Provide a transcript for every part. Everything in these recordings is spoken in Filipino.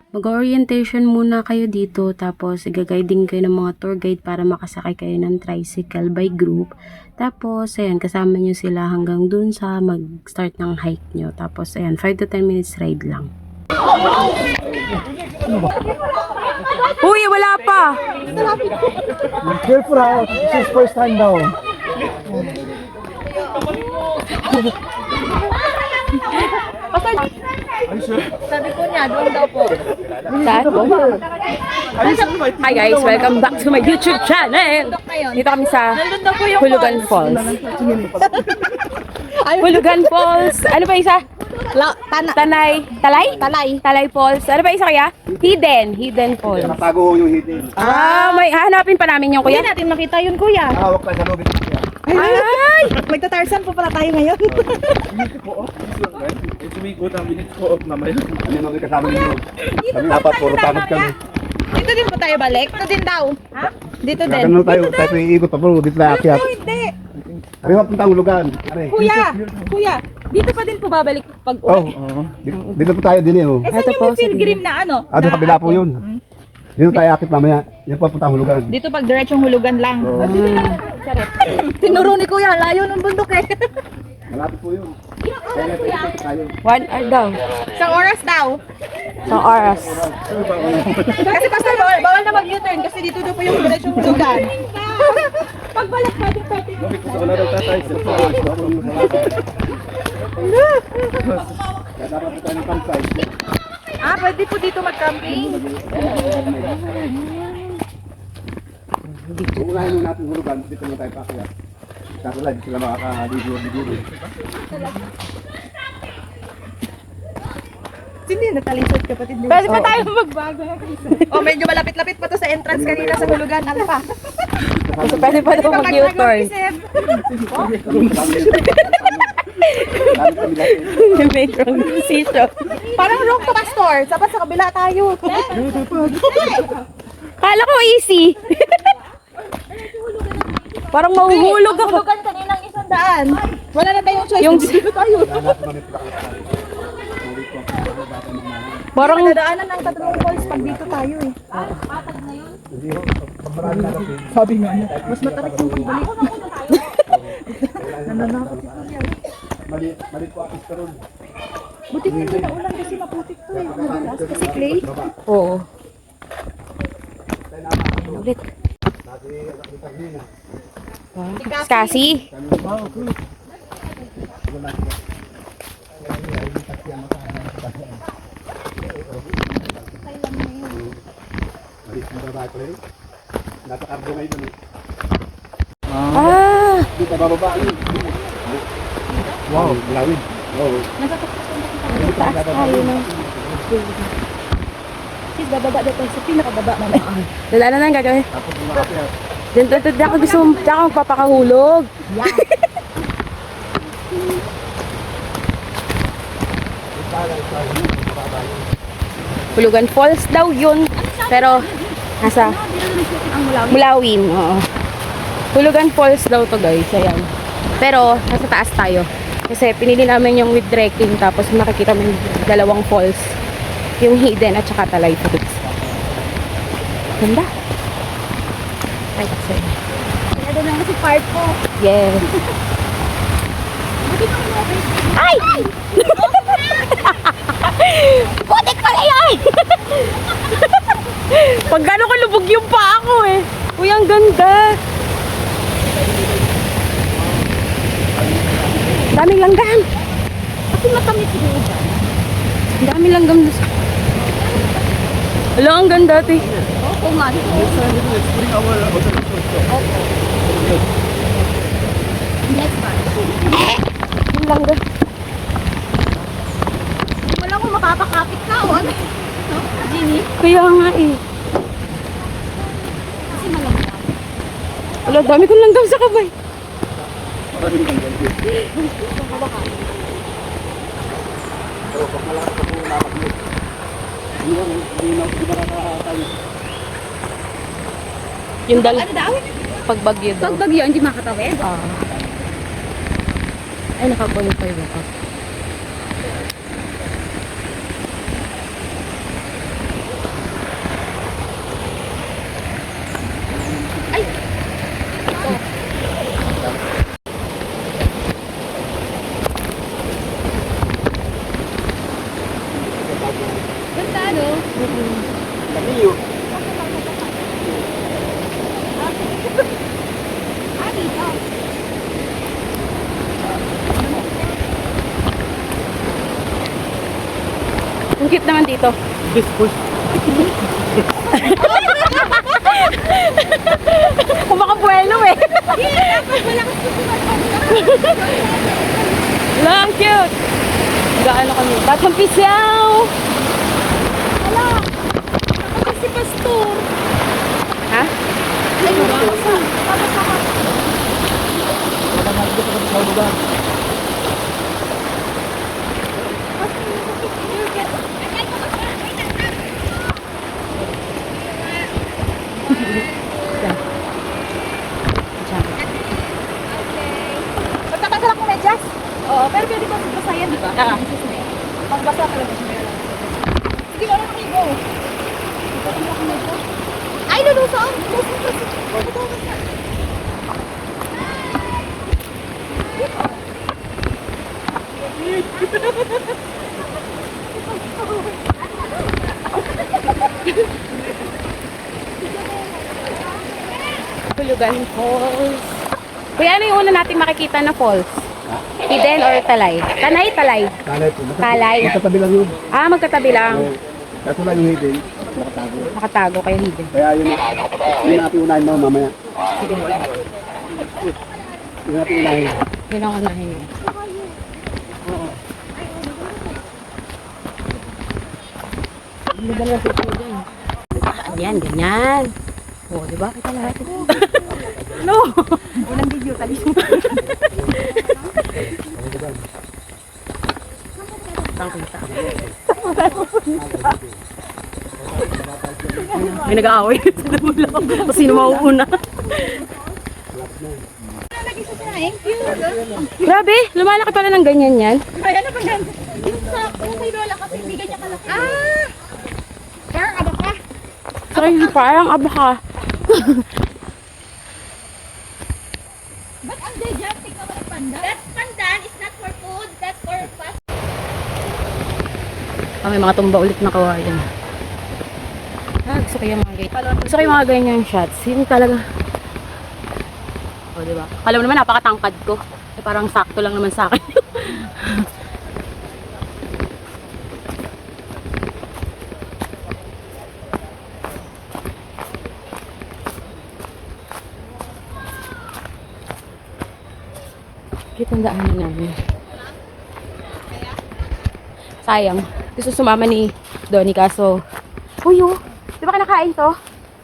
Mag-orientation muna kayo dito, tapos i-guiding kayo ng mga tour guide para makasakay kayo ng tricycle by group. Tapos, ayan, kasama nyo sila hanggang dun sa mag-start ng hike nyo. Tapos, ayan, 5 to 10 minutes ride lang. Uy, wala pa! Careful ha, this is first time daw. Sabi ko niya, doon daw po. Saan po? Hi guys, welcome back to my YouTube channel! Dito kami sa Nandun daw po yung Hulugan Falls. Hulugan Falls. Ano ba isa? Talay Falls. Ano ba isa kaya? Hidden Falls. Natago yung hitin. May hahanapin pa namin yung kuya. Hindi natin makita yun, kuya. Hawak pa sa lobby niya. Ay! Magta-Tarzan po pala tayo ngayon. Sumikot ang minutes ko off naman. Ano yung kasama niyo? Kami apat, puro pamot kami. Dito din po tayo balik? Dito din daw. Ha? Dito din. Ganun tayo, tayo iikot pa po, dito na akyat. Hindi. Kami mapunta ang hulugan. Kuya, dito pa din po babalik pag Oh, dito po tayo din eh. Oh. Eh, saan Ito yung po, may pilgrim na ano? Ah, doon kabila po yun. Dito tayo akit mamaya. Yan po punta ang hulugan. Dito pag diretsong hulugan lang. Oh. Tinuro ni kuya, layo ng bundok eh. Malapit po yun. Kaya ikot tayo. 1 hour daw. Isang oras daw. Sa oras. Kasi pastor, bawal na mag-U-turn kasi dito daw po yung diretsong hulugan. Pagbalik pwede. Bakit ko sa wala daw tatay? Sa oras, bawal mo sa lakas. Kaya dapat po tayo ng campsite. Pwede po dito mag-camping. Unahin mo natin hulugan, dito mo tayo pakyat. Kaso lang, sila makakaligo-ligo. Hindi natalisod kapatid. Pwede pa tayo magbago. Oh, medyo malapit-lapit pa to sa entrance kanina sa hulugan. Ano pa? Kasi pwede pa daw mag-U-turn. Make wrong decision. Parang wrong to, pastor. Dapat sa kabila tayo. Kala ko easy. Parang mahuhulog ako. Hulugan kaninang 100. Wala na tayong choice. Yung dito tayo. parang Nadaanan ng tatlong falls pag dito tayo eh. Sabi nga niya. Mas matarik yung pagbalik. Nananakot ito yan. Mali po ang iskaroon. Buti nga hindi na ulan kasi maputik to eh. Madulas kasi clay. oo. Ulit. Kasi Mali po ba ba rin? Nasa-carbo ngayon naman. Dito bababa yun. Wow, lawin. Wow. Sis, bababa daw tayo sa pinakababa mamaya. wala na nang gagawin. Tapos umakit. Diyan ako gusto akong papakahulog. Hulugan Falls daw yun. Pero nasa Mulawin. Oo. Hulugan Falls daw to guys. Ayan. Pero nasa taas tayo. Kasi pinili namin yung with trekking. Tapos makikita mo yung dalawang falls. Yung hidden at saka Talay Falls. Ganda. Ay, kasi. Kaya doon lang si part ko. Yes. Ay! Putik pala yun! Pag gano'n kalubog yung paa ko eh. Uy, ang ganda. Daming langgam. Kasi matamit siguro dyan. Daming langgam. Wala, ang ganda ito eh. Oo nga. Next part. Yung langgam. Hindi mo lang kung makakakapit ka o ano. No? Ginny? Kaya nga eh. Kasi malamig. Wala, dami kong langgam sa kabay. Yung dal Ano daw? pagbagyo daw. Pag bagyo, hindi makatawid. Ay, nakaqualify ba ako? Basta ano? Kamiyo. Ah, dito. Ang cute naman dito. Kumakabuelo eh. Wala, ang cute. Gaano kami. Batang pisyaw. Hala! Ako si Pastor. Ha? Ay, mabasa. Mabasa ka. Magtatagal ako medyas? Oo, pero pwede ko magbasa yan, di ba? Oo. Magbasa talaga siya. Sige, wala na kayo, go. Ay, lulusong! Hulugan Falls. Kuya, ano yung una natin makikita na falls? Hidden or talay? Tanay, talay. Talay po. Talay. Magkatabi lang yun. Ah, magkatabi lang. Kaso lang yung hidden. Nakatago. Nakatago kayo hidden. Kaya yun natin unahin mo mamaya. Yun natin unahin. Yun ang unahin niya. Ayan, ganyan. Oo, di ba? Kita lahat. No! Unang video, talis mo. Saan kita? May nag-aaway sa dulo. Kung sino mauuna. Lagi sa thank you. Grabe, lumalaki pala ng ganyan yan. Kaya na ba yan? Yung sa kay Lola kasi hindi ganyan kalaki. Ah! Parang aba ka. Sorry, parang abaka. Ba't ang dyan? Tingnan mo ang pandan. That's pandan. It's not for food. That's for fast. Ah, may mga tumba ulit na kawayan. Ah, gusto ko yung mga ganyan. Gusto ko yung mga ganyan shots. Yun talaga. O, diba? Alam mo naman, napakatangkad ko. Eh, parang sakto lang naman sa akin. Kita ang daanan namin. Sayang. Gusto sumama ni Donnie kaso. Uy, oh. Di ba kinakain to?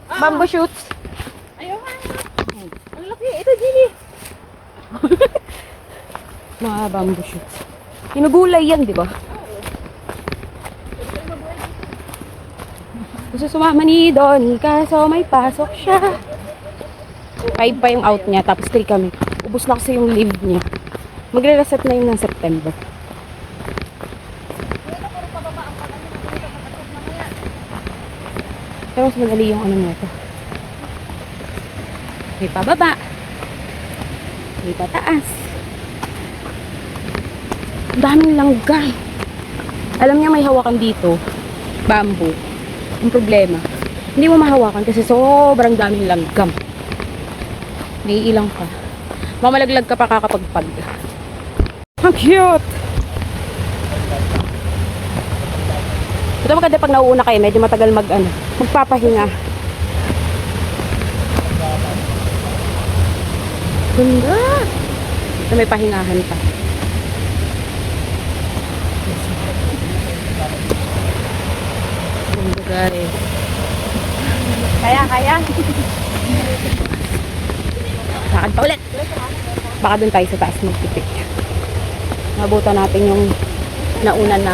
Bamboo shoots. Ayaw nga. Ang laki. Ito, Gini. Mga bamboo shoots. Kinugulay yan, di ba? Gusto sumama ni Donnie kaso may pasok siya. 5 pa yung out niya, tapos 3 kami. Ubus na kasi yung leave niya. Magre-reset na yun ng September. Pero mas madali yung ano nito. May pababa. May pataas. Ang daming langgam. Alam niya may hawakan dito. Bamboo. Ang problema, hindi mo mahawakan kasi sobrang daming langgam. May ilang ka. Mamalaglag ka pa kakapagpag. Ang cute! Ito maganda pag nauuna kayo, medyo matagal magpapahinga. Ganda! Ito may pahingahan pa. Ganda guys. Kaya. Lakad pa ulit. Baka dun tayo sa taas magpipik. Mabuta natin yung nauna na.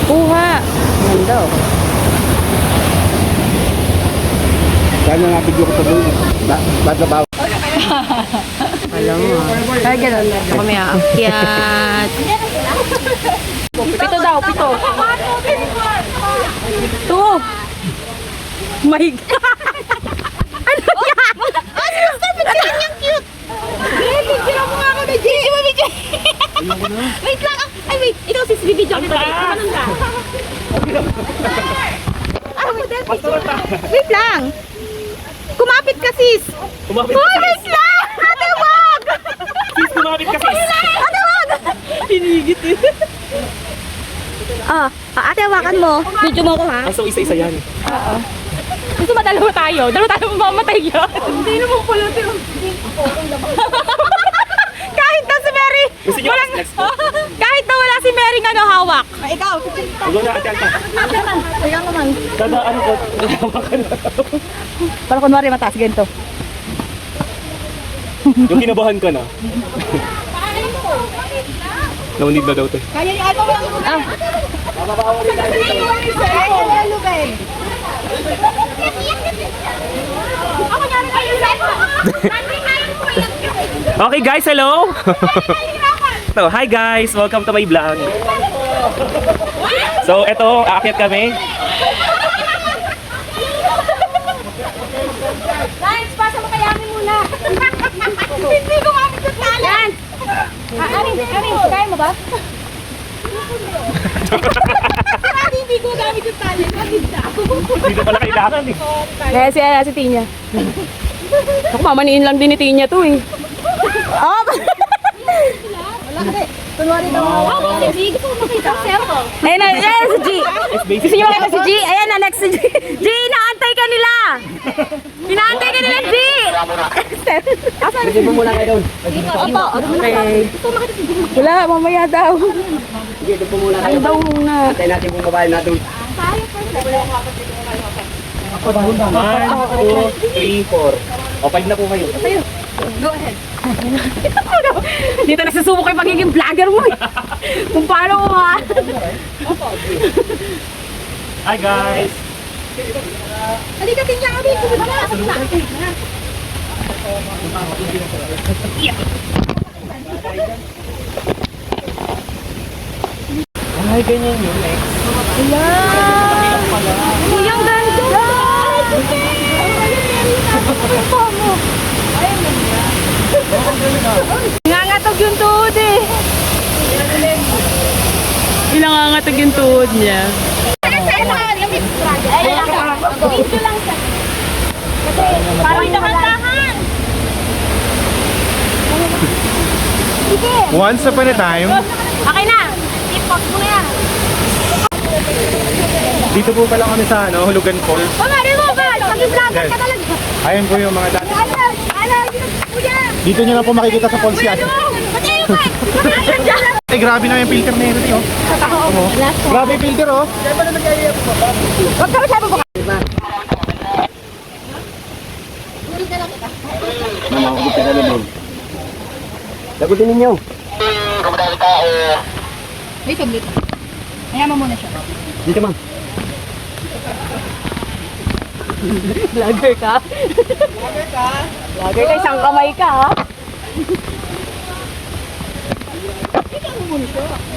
Kuha! Kaya nga video ko sa doon. Bad na bawa. Alam mo. Ay, ganun. Kami aakyat. Pito daw, pito. Two. My God. Ano yan? Ah, si Gusto, picture niyang cute. Picture mo nga ako na, Jay. Wait lang. Ay, wait. Ikaw, sis, bibidyo kita. Anong ka? Wait lang. Kumapit ka, sis. Kumapit Uy, wait lang! Ate, wag! Sis, kumapit ka sis. Ate, wag! Pinigit eh. Ate, hawakan mo. Video mo ko, ha? So, isa-isa yan. Gusto ba dalawa tayo? Dalawa tayo mamamatay yun. Hindi naman pala. Kahit na si Mary. Gusto niyo next po? Kahit na wala si Mary nga hawak. Ikaw. Huwag na, ate Alta. Ikaw naman. Kada ano ko, hawakan na. Para kunwari mataas ganito. Yung kinabahan ka na. No need na daw to. Kaya ni Alma walang lugar. Kaya lugar. Ako nyari kayo Okay guys, hello! So, hi guys! Welcome to my vlog. So, eto, aakyat kami. Lance, pasa mo kay Ami muna. Hindi ko mamit sa tala. Lance! Arin, kaya mo ba? Hindi ko gamit yung tali. Dito pala kailangan eh. Kaya si Tinya. Ako, mamaniin lang din ni Tinya to eh. Oh! Kunwari daw. Si G, gusto mo makita ang cellphone. Ayun na, si G. Gusto niyo makita si G? Ayan na, next si G. G, inaantay ka nila. Inaantay ka nila, G. Sige mo muna kayo doon. Opo, okay. Wala, mamaya daw. Sige, doon po muna kayo. Ano daw muna? Antayin natin kung babae na doon. 1, 2, 3, 4. O, 5 na po kayo. Go ahead. Dito nagsusubok yung pagiging vlogger mo eh. Kung paano mo ha. Hi guys! Halika tingnan kami. Ay, ganyan yun next. Yung ganda. Nangangatog yung tuhod eh. Nangangatog yung tuhod niya. Dito lang siya. Parang dahan-dahan. Once upon a time. Okay na. I-pop mo na yan. Dito po pala kami sa Hulugan Falls. Pamari mo ba? Pag-vlogger ka talaga. Ayun po yung mga dati. Kuya! Dito nyo lang po makikita sa falls yan. Pati yung mic! Eh, grabe na yung filter na yun. Oh. Grabe yung filter, oh. Huwag ka masyado buka. Mama, huwag ka na naman. Lagutin ninyo. May saglit. Ayaman muna siya. Dito, ma'am. Vlogger ka? Vlogger ka, isang kamay ka ha?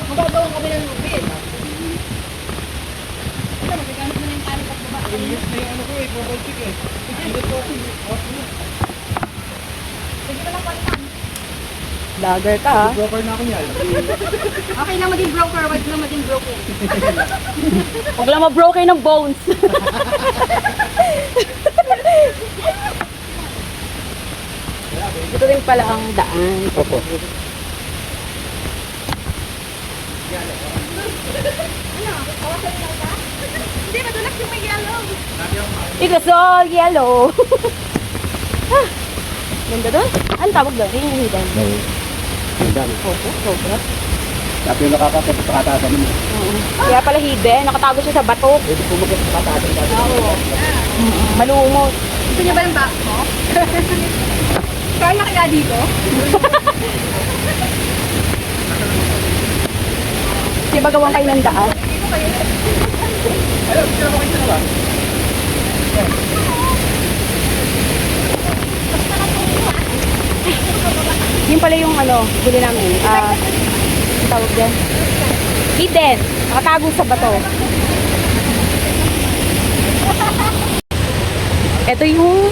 Magagawa kami ng lupit. Vlogger ka ha? Broker na ako niyan. Okay lang maging broker, wag lang maging broken. Huwag lang ma-broken ng bones. Ito rin pala ang daan. Opo. Hindi, madulas yung may yellow. It's all yellow. Ah, ganda doon? Ano tawag doon? Yung hidden. Ang dami. Opo, sobra. Tapos yung nakakapit sa katasa naman. Kaya pala hidden. Nakatago siya sa bato. Pwede po magkita sa katasa. Malumot. Gusto niya ba yung back mo? Kaya kaya dito? Di ba gawang kayo ng daan? pala yung ano, huli namin. Tawag dyan. Hidden. Nakatago sa bato. Ito yung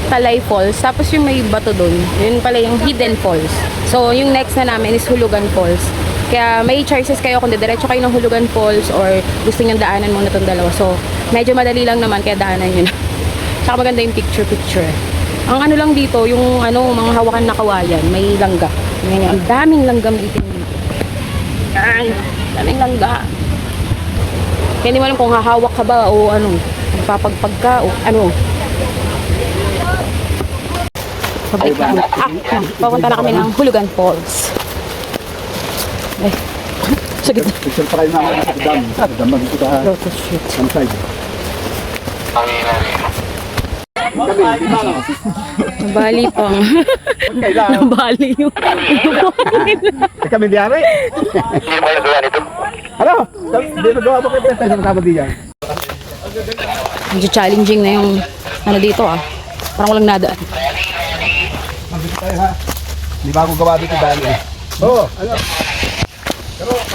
Talay Falls. Tapos yung may bato dun. Yun pala yung Hidden Falls. So, yung next na namin is Hulugan Falls. Kaya may choices kayo kung diretso kayo ng Hulugan Falls or gusto nyo daanan muna itong dalawa. So, medyo madali lang naman kaya daanan nyo na. Tsaka maganda yung picture-picture. Ang ano lang dito, yung mga hawakan na kawayan, may langga. Ang daming langgam itin dito. Yan, daming langga. Kaya hindi mo alam kung hahawak ka ba o magpapagpag ka o ano. Pabalik na kami. Papunta na kami ng Hulugan Falls. Ay, sige. Picture pa kayo na sa dam. Sa dam dito sa Lotus shoot. side. Nabali pang. Kailangan. Nabali yung. Kami biyari. Ano? Hindi magawa mo kayo tayo sa kasama diyan. Medyo challenging na yung dito Parang walang nadaan. Dito tayo ha. Hindi ba ako gawa dito dahil eh. Oo, ano?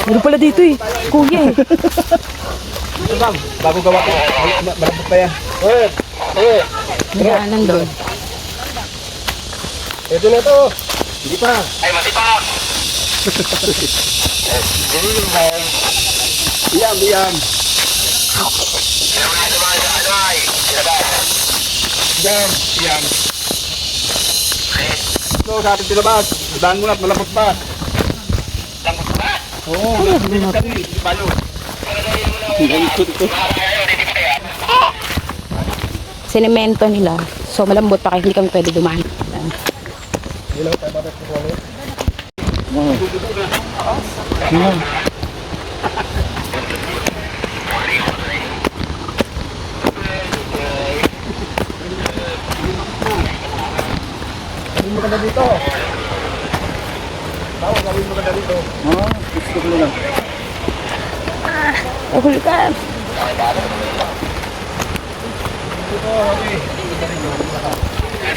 Ano pala dito kuya Ito bang, bago gawa ko. Malambot pa yan. Daanan doon. Ito na to. Hindi pa. Ay, matipak! Iyan. Yan. Ito, sa ating tilabas. Daan mo na at malambot pa. Lambot ba? Oo. Sinemento nila. So malambot pa kaya hindi kami pwede dumaan. Gawin mo ka na dito. Tawag, gawin mo ka na dito. Oo, gusto ko lang. Hulugan.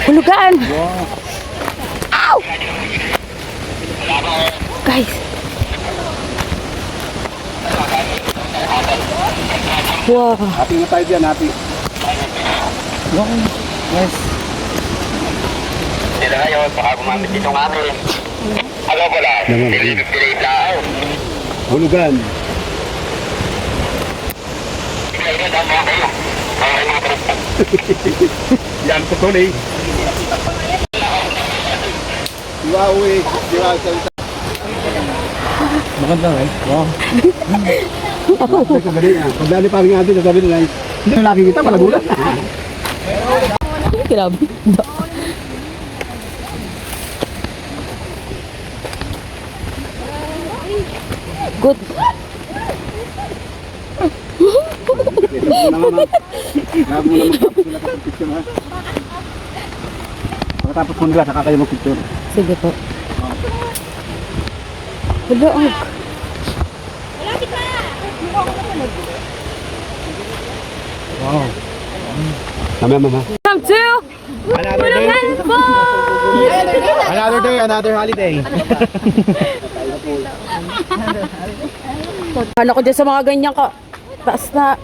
Hulugan. Ow! Guys. Wow. Happy na tayo dyan, happy. Yes. Sila ngayon, baka gumamit itong amin. Alam ko lang, pilip lang. Hulugan. Ikaw na, tama kayo. Mga mga trupa. Yan po tuloy. Wow, eh. Maganda eh. Wow. Pag dali pa rin natin, sasabi nila, hindi na nakikita, malagulat. Grabe. Good. Pagkatapos mo nila, saka kayo mag-picture. Sige po. Hulugan. Wow. Mama. Come to Hulugan Falls! Another day, another holiday. Ano ko dyan sa mga ganyan ka? Taas na.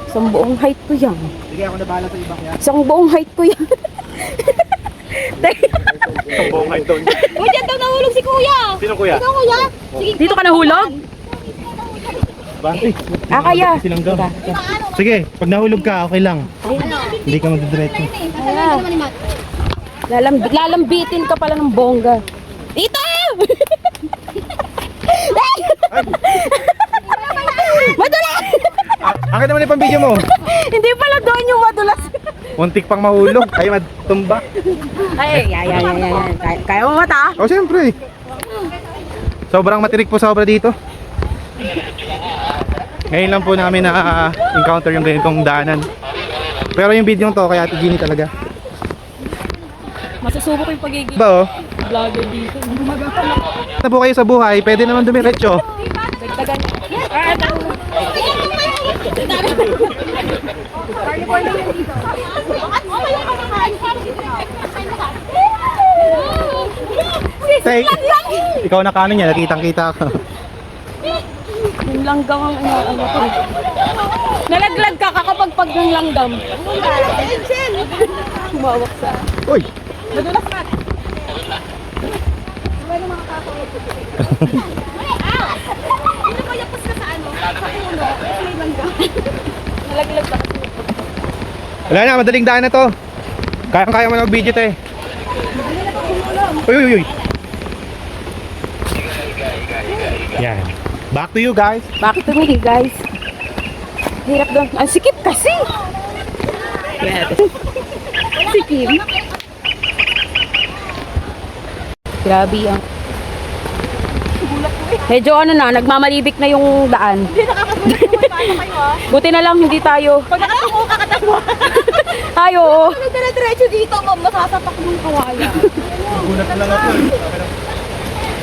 Isang buong height ko yan. Sige, ako na bahala sa iba kaya. Isang buong height ko yan. Buong height doon. Uy, dyan daw nahulog si kuya. Sino kuya? Ikaw kuya. Sige, Dito ka nahulog? Bante. Kaya. Silang daw. Sige, pag nahulog ka, okay lang. Hindi ka magdidiretso. Lalambitin ka pala ng bongga. Dito! Madulas! Akin naman yung pambidyo mo. Hindi pala doon yung madulas. Muntik pang mahulog. Ay, matumba. Ay. Kaya mo mata? O, siyempre. Sobrang matirik po sobra dito. Ngayon lang po namin na-encounter yung ganitong daanan. Pero yung video to, kaya Ate Ginny talaga. Masusubo ko yung pagiging Ba, oh? vlogger dito. Na po kayo sa buhay, pwede naman dumiretso. Dagdagan. Kasi ikaw na kaano niya, nakitang-kita ko. Yung langgam ang ano ko. Nalaglag ka kakapagpag ng langgam. Humawak sa... Uy! Madulas na. Hindi ko yapos ka sa ano? Sa ulo. Kasi may langga. Nalaglag ka. Wala na, madaling daan na to. Kaya mo na mag-video to eh. Uy, uy, uy. Yan. Back to you guys. Bakit tumili guys? Hirap doon. Ang sikip kasi. Sikip. Grabe ang... Medyo ano na, nagmamalibik na yung daan. Hindi nakakasunod. Paano kayo ah? Buti na lang hindi tayo. Pag nakatungo ka katawa. Tayo, oo. Ano dire-diretso dito? Masasapak ng kawala. Gulat na lang ako.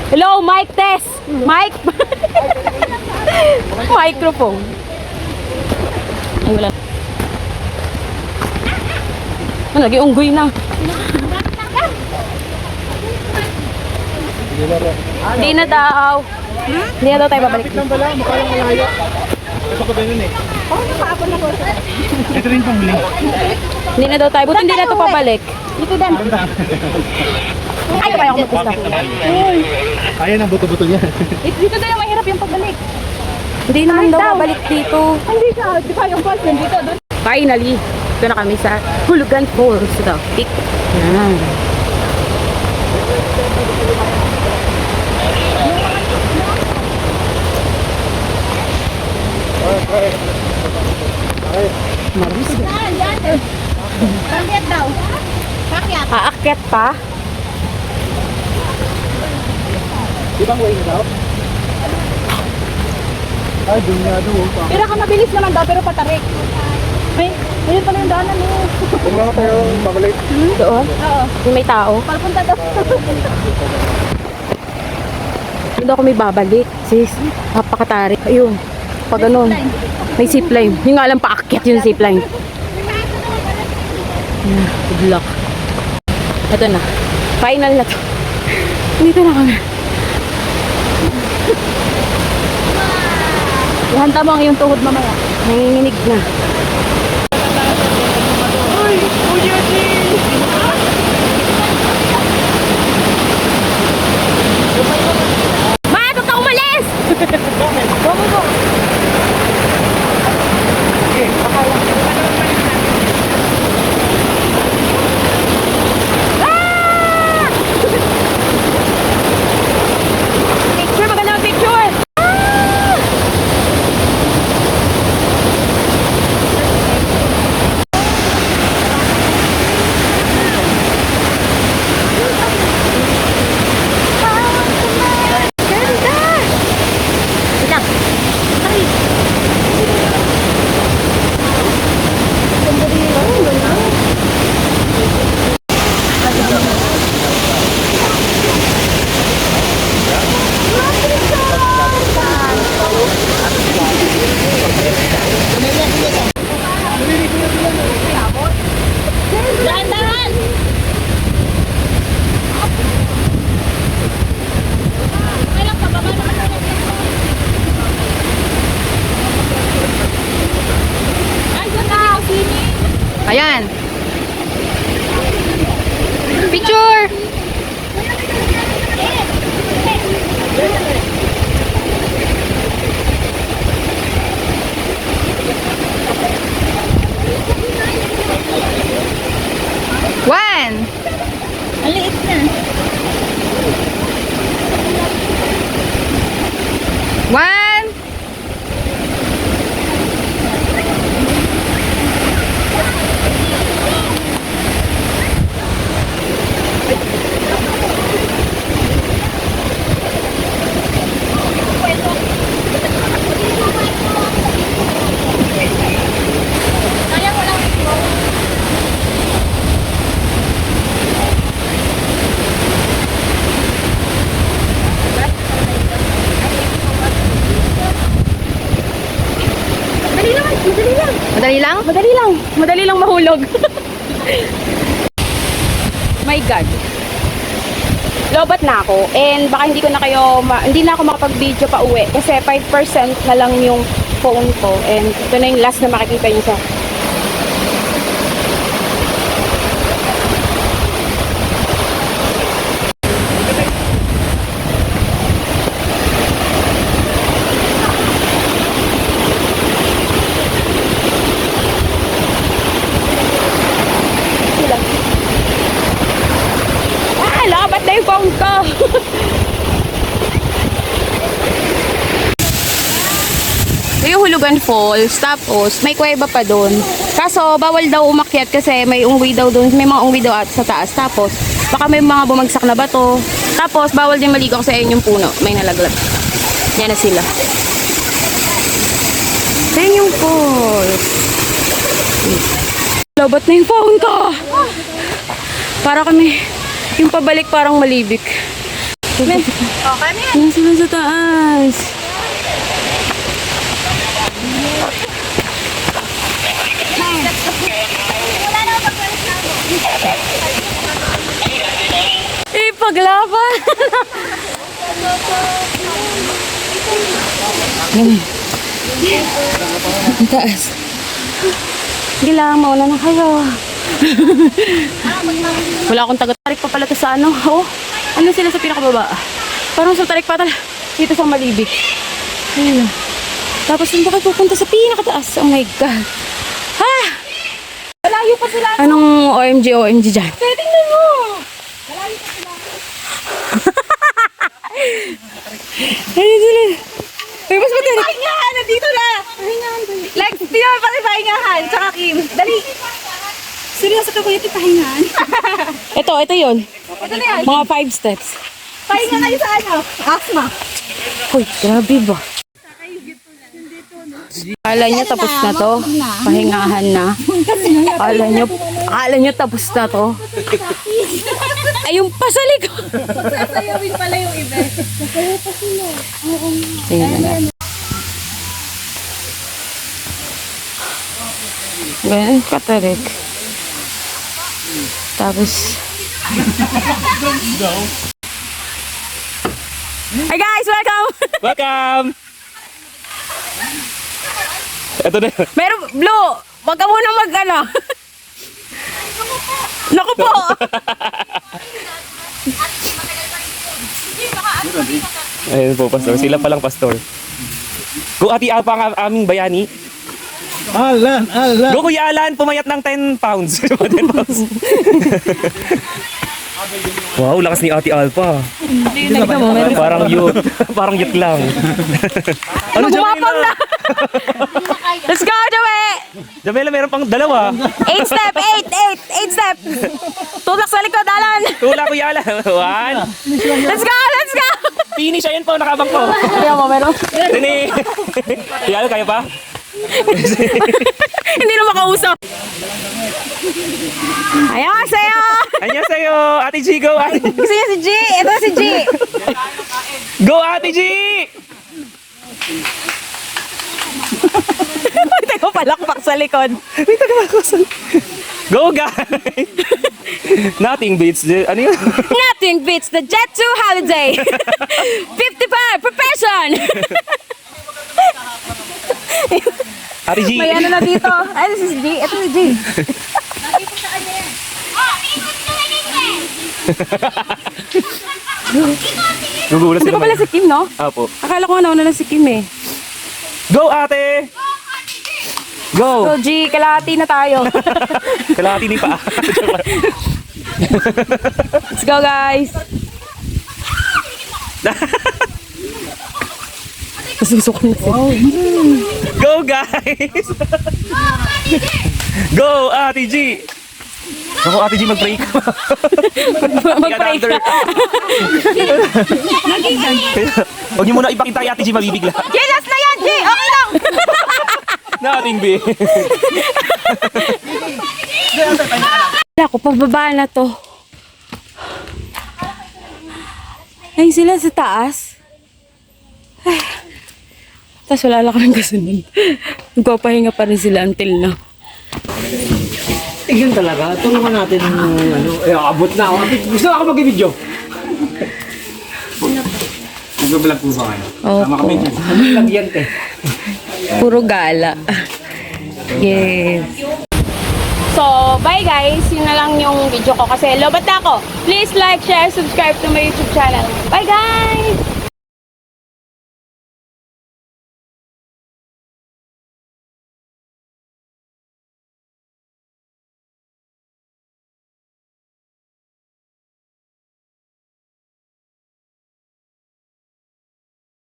Hello, mic test. Mic. Microphone. Ay, wala. Ano, lagi unggoy na. Hindi na daw. Hindi na daw tayo babalik. Lang pala, mukha lang malayo. Ito ko ganun eh. Oh, nakaapon ako. Ito rin pang huli. Hindi na daw tayo. Buti hindi na ito pabalik. Dito din. Ay, kaya ako mag-gusto. Ayan ang buto-buto niya. Dito din yung mahirap yung pagbalik. Hindi naman daw babalik dito. Hindi ka. Di ba yung first dito doon? Finally, ito na kami sa Hulugan Falls. Ito, peak. Yan. Bakit daw? Bakit? Aakyat pa. Ibang way na daw? Ay, doon nga doon. Pero ka mabilis naman daw, pero patarik. Ay, ayun pala yung daanan mo. Kung nga tayo babalik. Doon. Oo. Yung may tao. Palpunta daw. Hindi daw kami babalik. Sis, napakatarik. Ayun. Pag ganun. May zipline. Yung nga lang paakyat yung zipline. Good luck. Ito na. Final na to. Dito na kami. Ihanta mo ang iyong tuhod mamaya. Nanginginig na. Ma, ito ka umalis! Picture, magandang picture! Ayan. Picture! One! Ang liit na. One! Madali lang? Madali lang. Madali lang mahulog. My God. lobat na ako. And baka hindi ko na kayo, hindi na ako makapag-video pa uwi. Kasi 5% na lang yung phone ko. And ito na yung last na makikita nyo sa lobat na yung phone ko. Yung Hulugan Falls, tapos may kuweba pa doon. Kaso bawal daw umakyat kasi may unggoy daw doon, may mga unggoy daw at sa taas. Tapos baka may mga bumagsak na bato. Tapos bawal din maligo kasi ayun yung puno, may nalaglag. Yan na sila. Ayun yung falls. Lobat na yung phone ko. Para kami, yung pabalik parang malibik. Okay na yan. Yan sila sa taas. Paglaban. Ang taas. Hindi lang, mauna na kayo. Wala akong taga-tarik pa pala to sa ano. Oh, ano sila sa pinakababa? Parang sa tarik pa talaga. Dito sa Malibik. Ayun. Tapos nung bakit pupunta sa pinakataas? Oh my God. Ha? Malayo pa sila. Anong OMG dyan? Tingnan mo. Malayo pa sila. Ayun sila. Ay, mas matarik. Pahingahan, nandito na. Pahingahan. Like, Pio, pati pahingahan. Tsaka Kim. Dali. Seryoso ka kuya, pahingahan. Ito yun. Ito na yan. Mga 5 steps. Pahinga kayo sa ano? Asma. Uy, grabe ba? Akala niya tapos na to. Pahingahan na. Akala niya tapos na to. Ay, yung pasalik ko. Sasayawin pala yung iba. Sasayaw pa sila. Tingnan na. Ganyan katarik. Tapos... Hi guys! Welcome! Welcome! Ito na. Meron, Blue! Wag ka muna mag-ano. Naku po! Ayun po, pastor. Sila palang pastor. Go Ate Alpa ang aming bayani. Alan! Go Kuya Alan, pumayat ng 10 pounds. 10 pounds. Wow, lakas ni Ate Alpa. Parang youth. Parang youth lang. Ano Gumapang na! Let's go, Joey! Jamela, meron pang dalawa. 8 step! 8 step! Tulak sa likod, Alan! Tula Kuya Alan. 1. Let's go! Finish, ayan po, nakabang po. Kaya mo, meron. Tini. Kuya Alan, kaya pa? Hindi na makausap. Ayaw sa'yo! Anyan sa'yo, Ate G, go Ate. Gusto niya si G. Ito si G. Go Ate G! Teka, palakpak sa likod. Go guys! Nothing beats the, ano yun? Nothing beats the Jet 2 holiday. 55 per person. Ate G. May ano na dito. Ay, this is G. Ito si G. Gugulat Hindi sila. ko pala si Kim, no? Apo. Akala ko nauna na si Kim eh. Go ate! Go! So G, kalahati na tayo. Kalahati ni pa. Let's go, guys. Nasusukan na siya. Go guys! Go Ate G! Ako Ate G mag-break. Mag-pray ka. Huwag niyo muna ipakita kay Ate G, mabibigla. G, last na yan, G! Okay lang! Nothing beats. Ako, pababa na to. Ay, sila sa taas. Ay. Tapos wala lang kaming kasunod. Nagpapahinga pa rin sila until na. Yun talaga, tulungan natin ng ano, abot na ako. Gusto ako mag-video. Nag-vlog po ba kayo? Opo. Puro gala. Yes. So, bye guys. Yun na lang yung video ko kasi lobat na ako. Please like, share, subscribe to my YouTube channel. Bye guys!